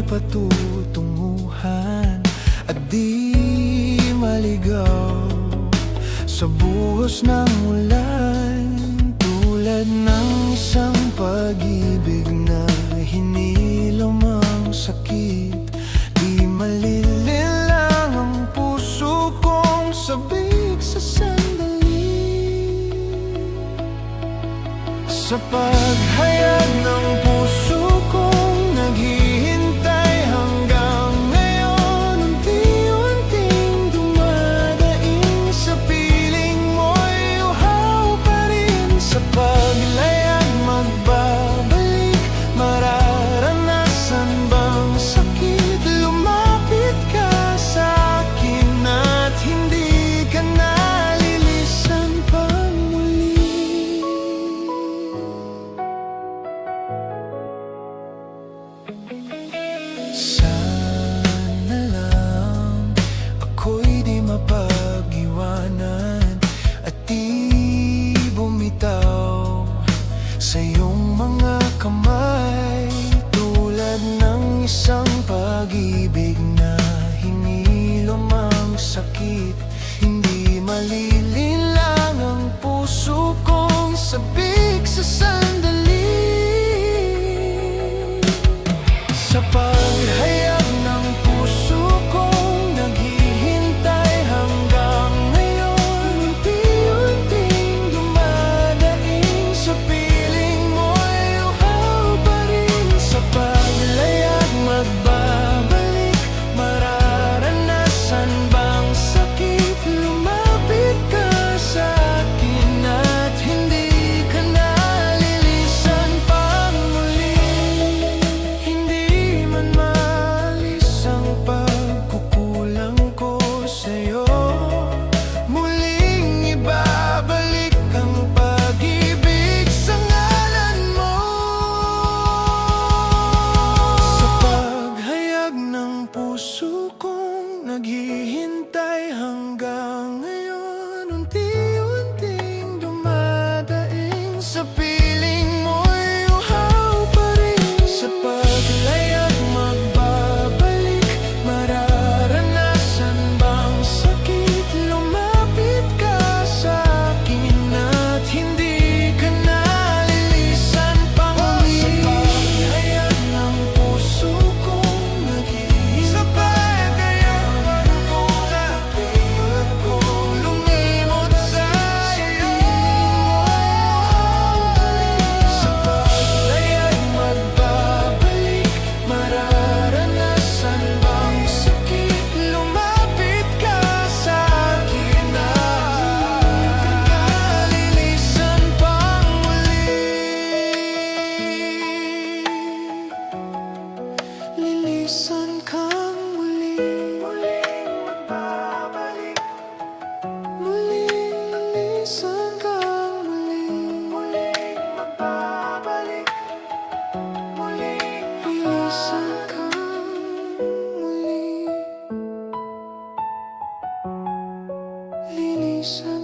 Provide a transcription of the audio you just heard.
patutunguhan at di maligaw sa buhos ng ulan, tulad ng isang pag-ibig na hinilom ang sakit. Di malilinlang ang puso kong sabik sa sandali. Sa paghayag ng puso kong naghihintay hanggang ngayon, unti-unting dumadaing sa piling mo'y uhaw pa rin. Sa paglayag magbabalik, mararanasan bang sakit? Lumapit ka sa akin at hindi ka nalilisan pang muli. Sana lang ako'y di mapag-iwanan at di bumitaw sa iyong mga kamay, tulad ng isang pag-ibig na hinilom ang sakit. Hindi malilinlang ang puso kong sabik sa sandali. Sa paghayag ng puso kong naghihintay hanggang ngayon, unti-unting dumadaing sa piling mo'y uhaw pa rin. Sa paglayag magbabalik, mararanasan bang sakit? Lumapit ka sa akin at hindi ka nalilisan pang muli. Hindi man maalis ang pagkukulang ko sa'yo, muling ibabalik ang pag-ibig sa ngalan mo. Sa paghayag ng puso kong naghihintay hanggang ngayon, unti-unting dumadaing sa piling mo'y uhaw pa rin. Sa paglayag magbabalik, mararanasan bang sakit? Lumapit ka sa akin at hindi ka nalilisan pang muli. Sa paghayag ng puso kong naghihintay, sa paghayag pagkukulang kong lumimot sa'yo. Sa paglayag magbabalik, mararanasan bang sakit? Lumapit ka sa akin at kalilisan pang muli. Lilisan kang muli, muling magbabalik. Muling lilisan kang muli, muling magbabalik. Muling lilisan kang muli, lilisan